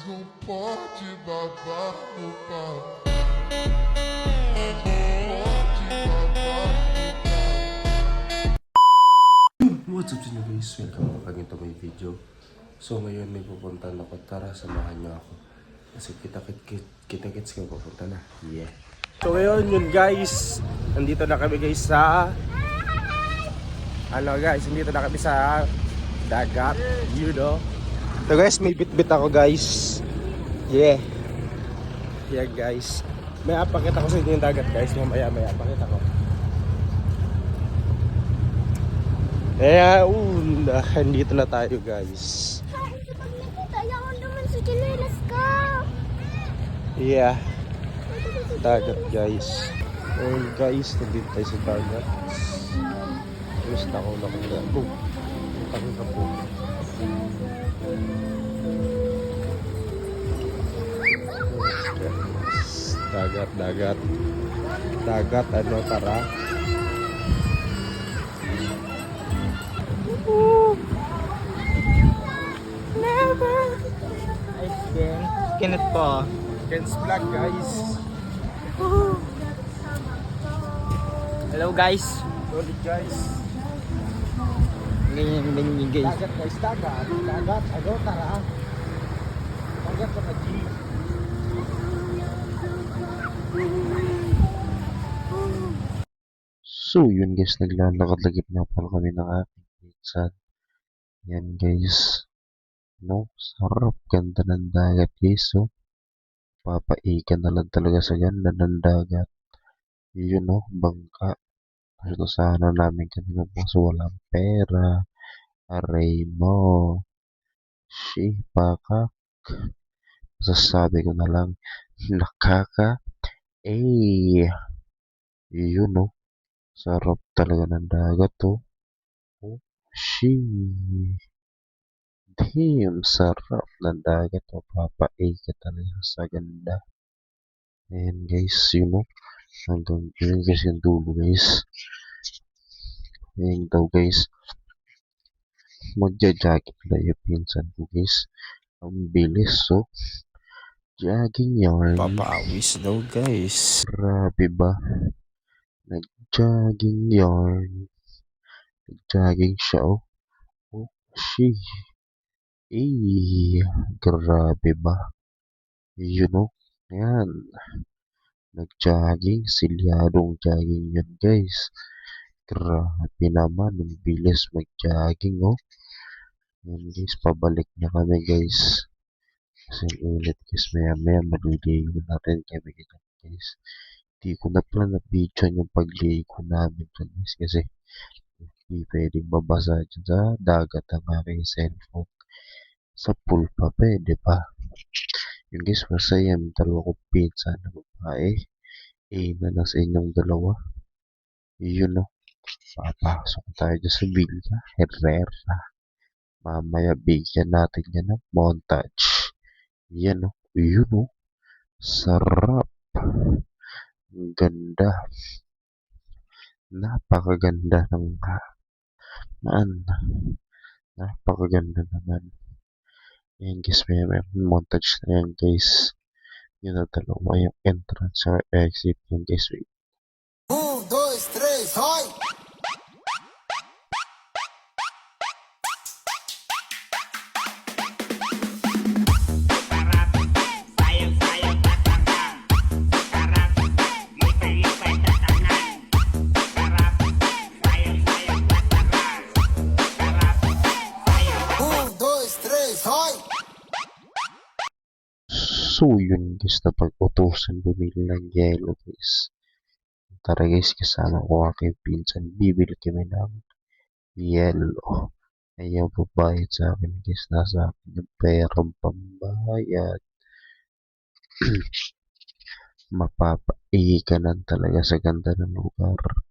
não pode babar no pau. What's up sa inyo guys? Welcome back again to my video. So ngayon may pupuntahan ako. Tara, samahan nyo ako. Kasi kita-kits ka pupunta na. Yeah. So ngayon yun guys. Nandito na kami guys sa... nandito na kami sa dagat. You know. So guys, may bit-bit ako guys. Yeah. Yeah guys. May apakita ko sa inyo yung dagat guys. Mamaya apakita ko. Nandito na tayo guys. Hindi pag nakita, ayaw naman sa chinelas ka. Yeah. Dagat guys. Oh guys, nandito tayo sa dagat. Gusto ako na kung gabo. Ang na po. Dagat, ano, tara. Never. Ice game. Kinit po. Ken's vlog guys. Hello guys. Solid guys. Ganyan guys. Dagat guys, dagat. Ano, tara. Dagat sa G. So yun guys, naglalakad-lagip nga pala kami ng aking pinsan. Yan guys. No, sarap. Ganda ng dagat guys. So, papaikan na lang talaga sa ganda ng dagat. Yun no, bangka. Gusto sana namin kami ng mga walang pera. Aray mo. Pakak. Sasabi ko na lang, nakaka. Yun no. Sarap talaga ng dagat to. Oh, damn, sarap ng dagat to. Papaikan talaga sa ganda. Ayan guys, yun no. Hanggang yun guys yung dulo guys. Ayan daw guys. Magja-jogging lang yung pinsan ko guys. Ang bilis so. Jogging yarn. Papawis daw guys. Grabe ba? Nag-jogging yarn. Nag-jogging siya oh. Oh, grabe ba? Yun oh. Ayan. Nag-jogging. Silyadong jogging yun guys. Grabe naman. Ang bilis mag-jogging oh. Ayan guys. Pabalik na kami guys. Kasi ulit guys. Maya maliligo natin kami guys. Di ko na pala na-video yung pagligo namin guys. Kasi hindi pwedeng mabasa dyan sa dagat ang aking cellphone. Sa pool pa pwede pa. Yung guys, masaya yung dalawa kong pinsan na babae. Na lang sa inyong dalawa. Yun no. Papasok tayo dyan sa Villa Herrera. Mamaya bigyan natin yan ng montage. Yan no. Yun no. Sarap. Ang ganda. Napakaganda ng napakaganda naman. Ayan guys, may montage na yan guys. Yun na dalawa yung entrance sa exit yung guys. Wait. 1, 2, 3, hoy! So yun guys, napag-utusan bumili ng yelo guys. Tara guys, kasama ko aking pinsan. Bibili kami ng yelo. Ayaw babayad sa akin guys. Nasa akin yung perang pambayad. Mapapaikan talaga sa ganda ng lugar.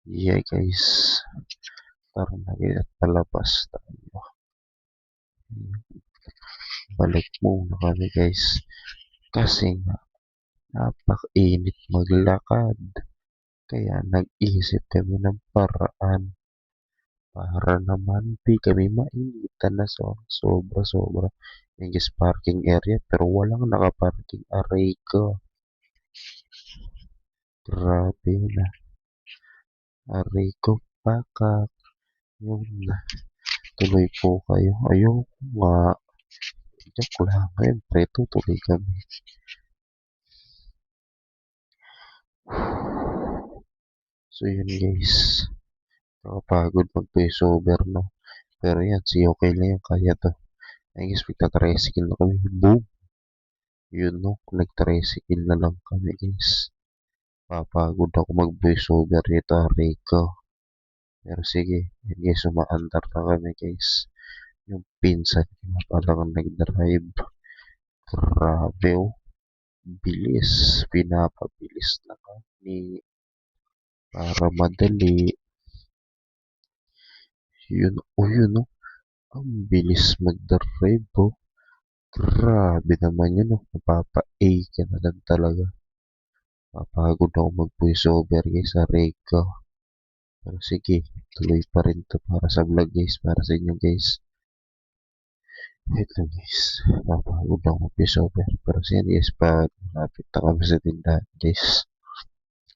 Yeah guys. Tara na guys at palabas tayo. Balik muna kami guys. Kasi nga, napakainit maglakad. Kaya nag-isip kami ng paraan para naman di kami mainitan na sobra-sobra. Yan guys, parking area pero walang nakaparking. Aray ko. Grabe na. Aray ko. Baka. Yun na. Tuloy po kayo. Ayoko nga. Joke lang. Ngayon, pre, tutuloy kami. So yun guys. Nakapagod mag-voice over, no? Pero yan, si okay lang yan. Kaya to. I guess magta-tricycle na kami. Boom! Yun, no? Nag-tricycle na lang kami, guys. Papagod ako mag-voice over dito, Rico. Pero sige, yan guys, umaandar na kami, guys. Yung pinsan ko na palang nag-drive. Grabe, oh. Bilis. Pinapabilis na kami. Para madali. Yun, oh, yun, oh. Ang bilis mag-drive, oh. Grabe naman yun, oh. Mapapa-A ka na lang talaga. Papagod ako mag-voice over, guys, sa Rico. Pero sige, tuloy pa rin to para sa vlog, guys. Para sa inyo, guys. Wait lang, guys. Napagod ako mag-voice over. Pero sige, guys, pag malapit na kami sa tindahan, guys.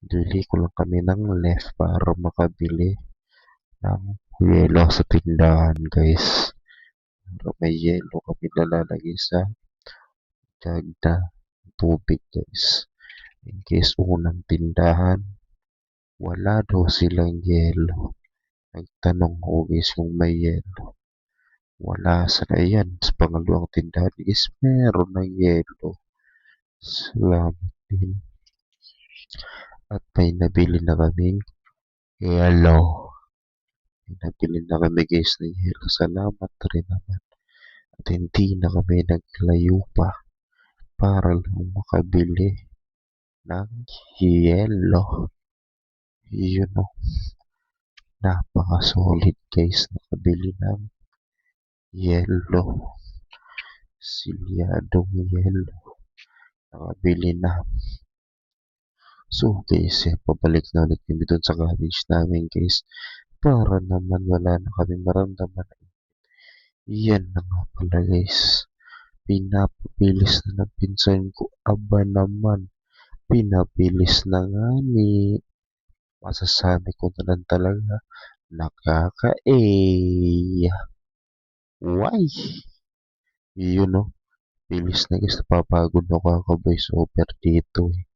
Bili ko lang kami ng left para makabili ng yelo sa tindahan, guys. Pero may yelo kami nalalagay sa jug na tubig, guys. In case unang tindahan, wala daw silang yelo. Nagtanong ko, guys, kung may yelo. Wala sa yan. Sa pangalawang tindahan, guys, meron ng yelo. Salamat din. At may nabili na kaming yelo. May nabili na kami, guys, ng yelo. Salamat rin naman. At hindi na kami naglayo pa para lang makabili ng yelo. Yun o. Napaka-solid, guys. Nakabili ng yelo. Silyadong yelo. Nakabili na. So, guys, pabalik na ulit kami dun sa cottage namin, guys. Para naman wala na kami maramdaman. Yan na nga pala, guys. Pinapabilis na ng pinsan ko. Aba naman. Pinabilis na nga ni. Masasabi ko na lang talaga. Nakaka-A. Why? Yun o. Bilis na, guys. Napapagod na kaka-voice over dito eh.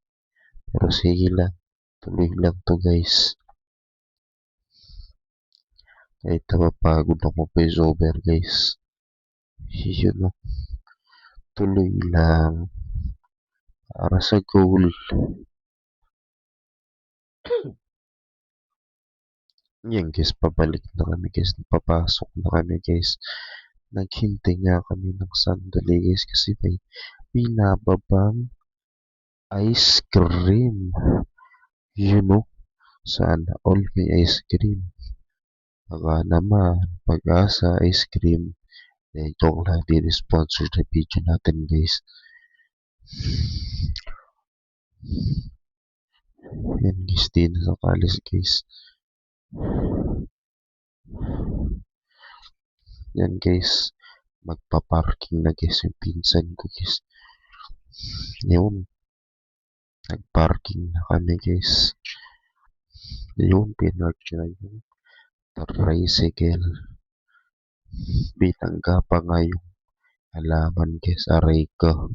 Pero sige lang. Tuloy lang to, guys. Kahit napapagod ako voice over, guys. Yun o. Tuloy lang. Para sa goal. Yan, guys. Pabalik na kami, guys. Papasok na kami, guys. Naghintay nga kami ng sandali, guys. Kasi may pinababang ice cream. You know, sana all may ice cream. Baka naman, Pag-asa ice cream. Joke lang, di-sponsor na video natin, guys. Yan, guys, di na nakalis, guys. Yan, guys. Magpa-parking na, guys, yung pinsan ko, guys. Yun. Nag-parking na kami, guys. Yun, pinark na yung tricycle. Binangga pa nga yung halaman, guys. Aray ko.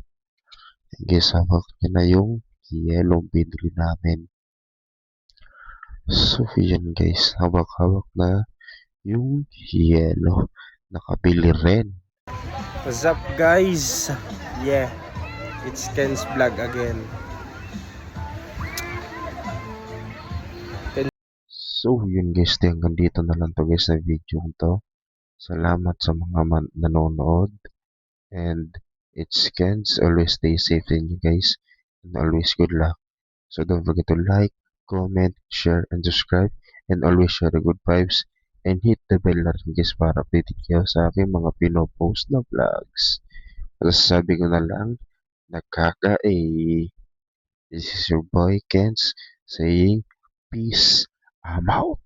Guys, hawak niya na yung yellow binili namin. So, yun, guys. Hawak-hawak na yung yellow. Nakabili rin. What's up, guys? Yeah, it's Ken's vlog again. So, yun, guys. Hanggang dito na lang to, guys, na video to. Salamat sa mga nanonood. And it's Ken's. Always stay safe in you, guys. And always good luck. So, don't forget to like, comment, share, and subscribe. And always share the good vibes. And hit the bell na rin, guys, para updated kayo sa aking mga pinopost na vlogs. Sasabi ko na lang, nakaka-A. This is your boy, Ken's, saying, peace. I'm out.